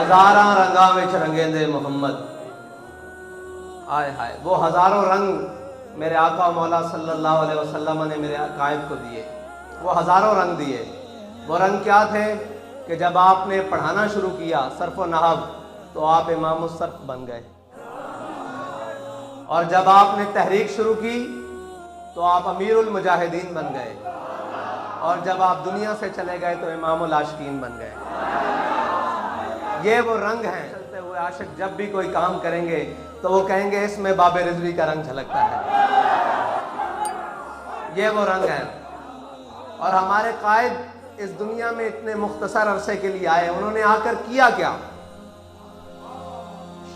ہزاراں رنگاں وچ رنگیندے محمد. آئے ہائے، وہ ہزاروں رنگ میرے آقا مولا صلی اللہ علیہ وسلم نے میرے قائد کو دیے. وہ ہزاروں رنگ دیے. وہ رنگ کیا تھے کہ جب آپ نے پڑھانا شروع کیا صرف و نحو تو آپ امام الصرف بن گئے، اور جب آپ نے تحریک شروع کی تو آپ امیر المجاہدین بن گئے، اور جب آپ دنیا سے چلے گئے تو امام العاشقین بن گئے. یہ وہ رنگ ہیں. چلتے ہوئے عاشق جب بھی کوئی کام کریں گے تو وہ کہیں گے اس میں باب رضوی کا رنگ جھلکتا ہے. یہ وہ رنگ ہیں. اور ہمارے قائد اس دنیا میں اتنے مختصر عرصے کے لیے آئے، انہوں نے آ کر کیا کیا؟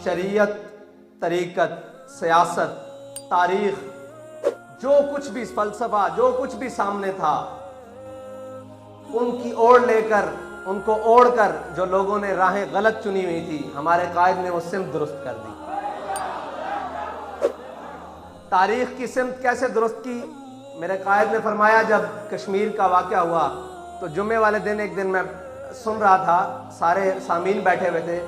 شریعت، طریقت، سیاست، تاریخ، جو کچھ بھی فلسفہ، جو کچھ بھی سامنے تھا، ان کی اوڑ لے کر، ان کو اوڑ کر جو لوگوں نے راہیں غلط چنی ہوئی تھی، ہمارے قائد نے وہ سمت درست کر دی. تاریخ کی سمت کیسے درست کی؟ میرے قائد نے فرمایا جب کشمیر کا واقعہ ہوا تو جمعے والے دن ایک دن میں سن رہا تھا، سارے سامعین بیٹھے ہوئے تھے،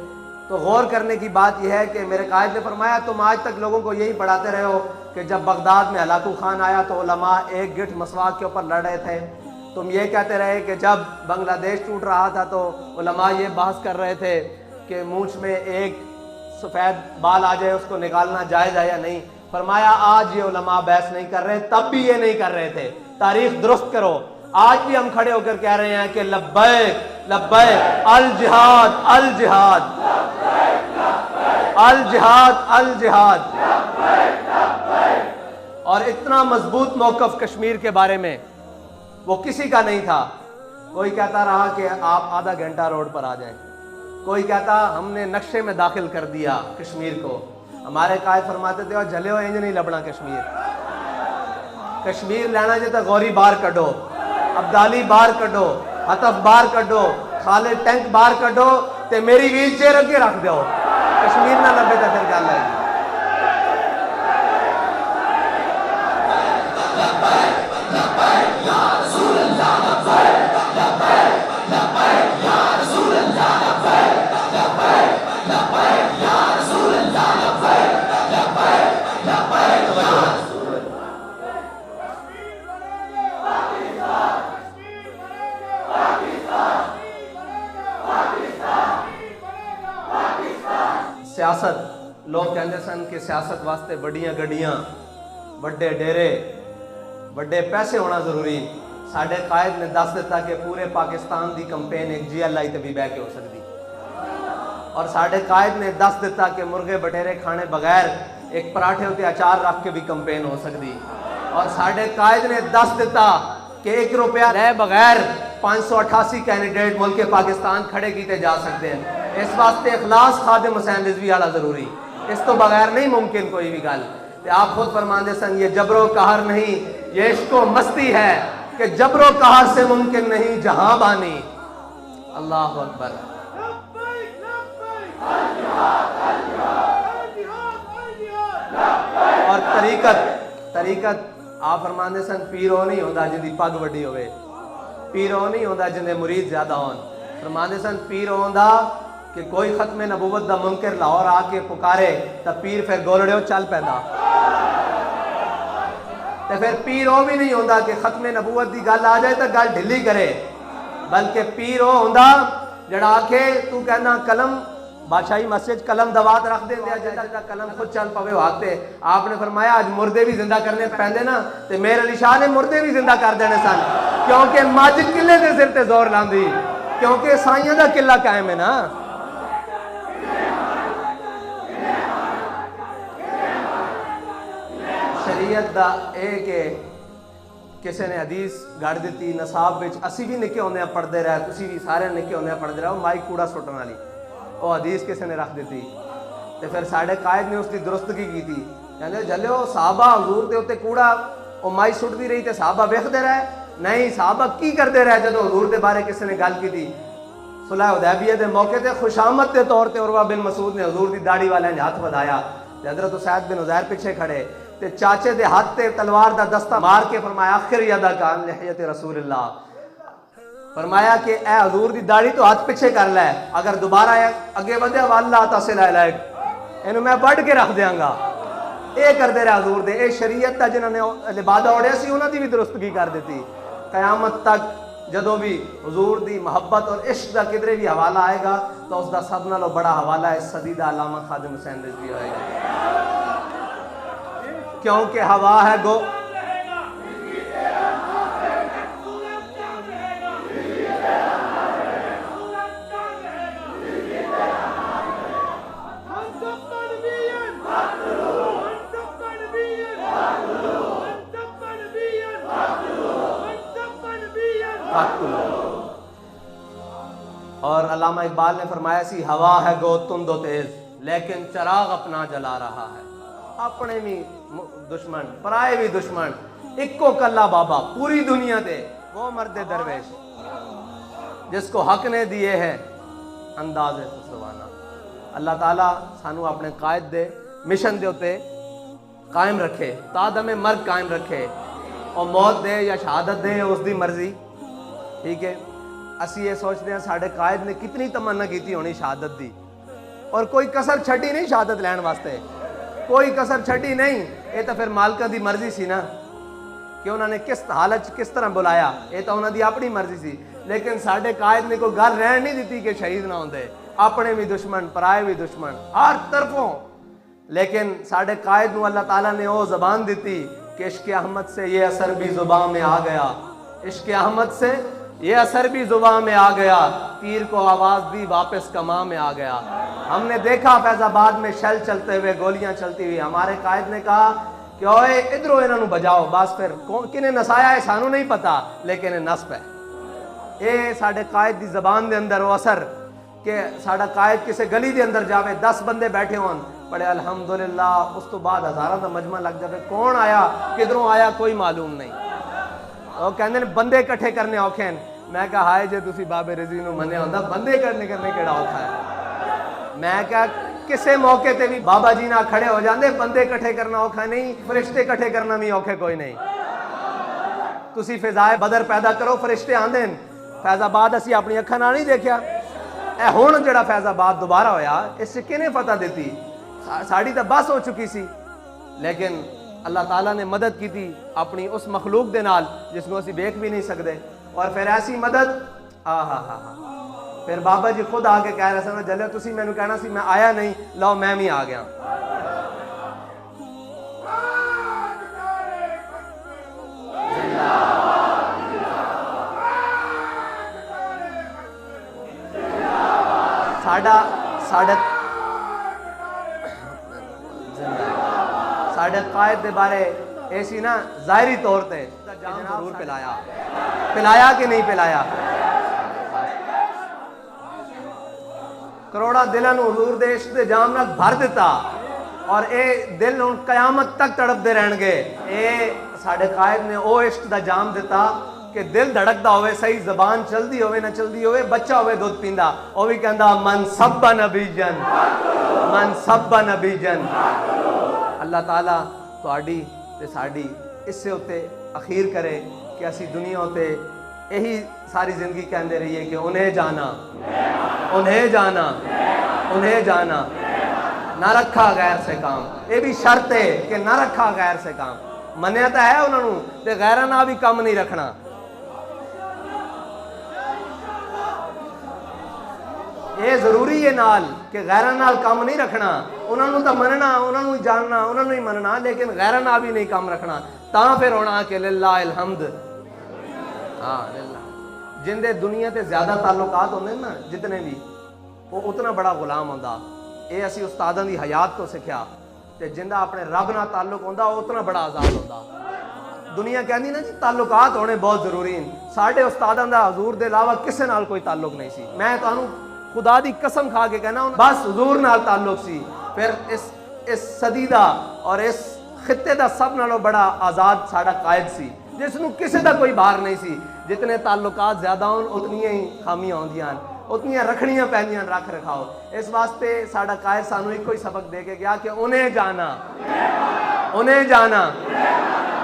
تو غور کرنے کی بات یہ ہے کہ میرے قائد نے فرمایا تم آج تک لوگوں کو یہی پڑھاتے رہے ہو کہ جب بغداد میں ہلاکو خان آیا تو علماء ایک گٹھ مسواک کے اوپر لڑ رہے تھے. تم یہ کہتے رہے کہ جب بنگلہ دیش ٹوٹ رہا تھا تو علماء یہ بحث کر رہے تھے کہ مونچھ میں ایک سفید بال آ جائے اس کو نکالنا جائز ہے یا نہیں. فرمایا آج یہ علماء بحث نہیں کر رہے، تب بھی یہ نہیں کر رہے تھے. تاریخ درست کرو. آج بھی ہم کھڑے ہو کر کہہ رہے ہیں کہ لبیک لبیک الجہاد الجہاد الجہاد الجہاد. اور اتنا مضبوط موقف کشمیر کے بارے میں وہ کسی کا نہیں تھا. کوئی کہتا رہا کہ آپ آدھا گھنٹہ روڈ پر آ جائیں، کوئی کہتا ہم نے نقشے میں داخل کر دیا کشمیر کو. ہمارے قائد فرماتے تھے اور جلے ہو انج نہیں لبنا کشمیر. کشمیر لینا جے تو غوری باہر کڈو، عبدالی باہر کڈو، حتف باہر کڈو، خالد ٹینک باہر کڈو تے میری ویل چیئر اگے رکھ دیو. کشمیر نہ لبے تو پھر گل ہے. سیاست، لوگ کہندے سن کہ سیاست واسطے بڑیاں گڈیاں، بڑے ڈیرے، بڑے پیسے ہونا ضروری. ساڈے قائد نے دس دیتا کہ پورے پاکستان دی کمپین ایک جی ایل آئی تے بھی بہ کے ہو سکتی. اور ساڈے قائد نے دس دیتا کہ مرغے بٹیرے کھانے بغیر ایک پراٹھے ہوتے اچار رکھ کے بھی کمپین ہو سکتی. اور ساڈے قائد نے دس دیتا کہ 1 روپیہ رہ بغیر 588 کینڈیڈیٹ ملک پاکستان کھڑے کیتے جا سکتے ہیں. اس واسطے اخلاص خادم حسین رضوی والا ضروری. اس تو بغیر نہیں ممکن کوئی بھی گل. آپ خود فرماندے سن یہ جبر و قہر نہیں، یہ عشق و مستی ہے کہ جبر و قہر سے ممکن نہیں جہاں بانی. اللہ اکبر. اور طریقت آپ فرماندے سن پیرو نہیں ہوندا جن دی پگ وڈی ہوئے، پیرو نہیں ہوندا جن دے مرید زیادہ ہون. فرماندے سن پیر ہوندا کہ کوئی ختم نبوت دا منکر لاہور آ کے پکارے تا پیر پھر گولڑیو چل پیدا. تے پھر پیر وہ بھی نہیں ہوندا کہ ختم نبوت دی گل آ جائے تا گل ڈھلی کرے، بلکہ پیر وہ ہوندا جڑا آکھے تو کہنا قلم بادشاہی مسجد قلم دوات رکھ دے دیا جدا قلم خود چل پوے ہاتھے. آپ نے فرمایا آج مردے بھی زندہ کرنے پیندے نا تے میر علی شاہ نے مردے بھی زندہ کر دینے سن، کیونکہ ماجد قلعے دے سر تے زور لاندی، کیونکہ سائیاں دا قلعہ قائم ہے نا. شریعت دا اے کہ کسی نے حدیث گڑ دیتی نصاب وچ، اسی بھی نکے ہوندے پڑھدے رہے، تسی بھی سارے نکے ہوندے پڑھدے رہے، مائی کوڑا سٹن والی وہ حدیث کسی نے رکھ دیتی. تے پھر ساڈے قائد نے اس کی درستگی کی تھی. کہندے جلو صحابہ حضور دے اوتے کوڑا او مائی سٹدی رہی تے صحابہ ویکھدے رہے. نہیں، صحابہ کی کردے رہے جدوں حضور دے بارے کسی نے گل کی تھی. صلح حدیبیہ دے موقع تے خوشامد کے طور تے عروہ بن مسعود نے حضور دی داڑھی والے نے ہاتھ ودایا تے حضرت اسید بن عزیر پیچھے کھڑے تے چاچے دے ہاتھ تے تلوار دا دستہ مار کے فرمایا آخر یدا کان لحیت رسول اللہ. فرمایا کہ اے حضور دی داڑھی تو ہاتھ پیچھے کر لے, اگر دوبارہ اگے ودیا واللہ تصل الیک, اینو میں وڈ کے رکھ دیاں گا. اے کردے رہے حضور دے, اے شریعت تا جنہاں نے لبادہ اوڑیا سی انہاں دی بھی درستگی کر دیتی. قیامت تک جدوں بھی حضور دی محبت اور عشق دا کدرے بھی حوالہ آئے گا تو اس دا سب نالوں بڑا حوالہ اس صدی دا علامہ خادم حسین رضوی ہوئے گا, کیونکہ ہوا ہے گو اور علامہ اقبال نے فرمایا سی ہوا ہے گو تند و تیز لیکن چراغ اپنا جلا رہا ہے. اپنے بھی دشمن پرائے بھی دشمن, اکو کلا بابا پوری دنیا دے وہ مرد درویش جس کو حق نے دیے ہے انداز خسروانہ. اللہ تعالیٰ سانو اپنے قائد دے مشن دے ہوتے قائم رکھے, تا دم مرگ قائم رکھے, اور موت دے یا شہادت دے اس دی مرضی. ٹھیک ہے, اسی یہ سوچتے ہیں ساڑھے قائد نے کتنی تمنا کیتی ہونی شہادت دی, اور کوئی کسر چھٹی نہیں شہادت لین واسطے, کوئی کسر چھٹی نہیں. یہ تو پھر مالکہ دی مرضی سی نا کہ انہوں نے کس حالت کس طرح بلایا, یہ تو انہوں دی اپنی مرضی سی. لیکن ساڑھے قائد نے کوئی گل رہن نہیں دیتی کہ شہید نہ ہوندے, اپنے بھی دشمن پرائے بھی دشمن ہر طرفوں. لیکن ساڑھے قائد نو اللہ تعالیٰ نے وہ زبان دیتی کہ عشق احمد سے یہ اثر بھی زبان میں آ گیا, عشق احمد سے یہ اثر بھی زبان میں آ گیا, تیر کو آواز دی واپس کماں میں آ گیا. ہم نے دیکھا فیض آباد میں شیل چلتے ہوئے, گولیاں چلتی ہوئی, ہمارے قائد نے کہا کہ اوئے ادھروں انہوں نے بجاؤ. بس پھر کنہیں نسایا ہے سانو نہیں پتا, لیکن نصب ہے. اے ساڑھے قائد دی زبان دے اندر وہ اثر کہ ساڑھا قائد کسے گلی دے اندر جاوے 10 بندے بیٹھے ہون پڑے الحمدللہ, اس تو بعد ہزارہ دا مجمع لگ جاوے, کون آیا کدھروں آیا کوئی معلوم نہیں. وہ کہندے نے بندے کٹھے کرنے اوکھے ہیں. میں کہا ہائے جے تسی بابے رضی نو منیا ہوندا بندے کرنے کیڑا اوکھا ہے. میں کہا کسے موقع تے بھی بابا جی نہ کھڑے ہو جاندے, بندے کٹھے کرنا اوکھا نہیں, فرشتے کٹھے کرنا بھی اوکھے کوئی نہیں. تسی فضائے بدر پیدا کرو, فرشتے آندے ہیں. فیض آباد اسی اپنی اکھاں نال نہیں دیکھیا, اے ہن جڑا فیض آباد دوبارہ ہویا اس سے کنے فتح دیتی, ساڑی تو بس ہو چکی سی. لیکن اللہ تعالیٰ نے مدد کی تھی اپنی اس مخلوق دے نال جس کو اسی دیکھ بھی نہیں سکتے. اور پھر ایسی مدد پھر بابا جی خود آ کے کہہ رہے سن جلے تسی میں نے کہنا سی میں آیا نہیں, لو میں بھی آ گیا. ساڑھے قائد دے بارے ایسی نا ظاہری طور تے جام ضرور پلایا کہ نہیں پلایا. کروڑا دلن حضور دے عشق دے جام نال بھر دیتا, اور اے دل ان قیامت تک تڑپ دے رہن گے. اے ساڑھے قائد نے او عشق دا جام دیتا کہ دل دھڑکدا ہوئے, صحیح زبان چلدی ہوئے نہ چلدی ہوئے, بچہ ہوئے دودھ پیندا, او بھی کہندا من سب نبی جن, من سب نبی جن. اللہ تعالیٰ تہاڈی تے ساڈی اس سے ہوتے اخیر کرے کہ اسی دنیا ہوتے یہی ساری زندگی کہندے رہیے کہ انہیں جانا انہیں جانا انہیں جانا, نہ رکھا غیر سے کام. یہ بھی شرط ہے کہ نہ رکھا غیر سے کام. منیا تو ہے انہوں نے تے غیرہ نہ بھی کام نہیں رکھنا. یہ ضروری ہے نال کہ غیرہ نال کام نہیں رکھنا. انہوں نے تو مننا, انہوں نے جاننا, انہوں نے مننا, لیکن غیرہ نہ بھی نہیں کام رکھنا. تاں پھر ہونا کہ للہ الحمد. ہاں للہ جن دے دنیا تے زیادہ تعلقات ہوندے نا جتنے بھی, وہ اتنا بڑا غلام ہوندا. اے اسی استاداں دی حیات تو سکھیا. تے جندا اپنے رب نال تعلق ہوندا وہ اتنا بڑا آزاد ہوندا. دنیا کہندی نا جی تعلقات ہونے بہت ضروری ہیں. ساڈے استاداں دا حضور دے علاوہ کسے نال کوئی تعلق نہیں سی. میں تانوں خدا دی قسم کھا کے کہنا بس حضور نال تعلق سی. پھر اس صدی دا اور اس خطے دا سب نالوں بڑا آزاد ساڈا قائد سی جس نو کسے دا کوئی بار نہیں سی. جتنے تعلقات زیادہ ہون اتنی ہی خامیاں ہوندیاں, اتنی رکھنیاں پیندیاں, رکھ رکھاؤ. اس واسطے ساڈا قائد سانو ایک کوئی سبق دے کے گیا کہ انہیں جانا انہیں جانا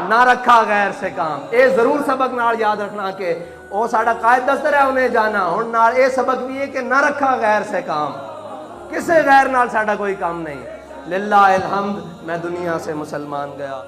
نہ رکھا غیر سے کام. اے ضرور سبق نال یاد رکھنا کہ او ساڈا قائد دستا رہا انہیں جانا, ہن نال اے سبق بھی ہے کہ نہ رکھا غیر سے کام, کسے غیر نال ساڈا کوئی کام نہیں. للہ الحمد, میں دنیا سے مسلمان گیا.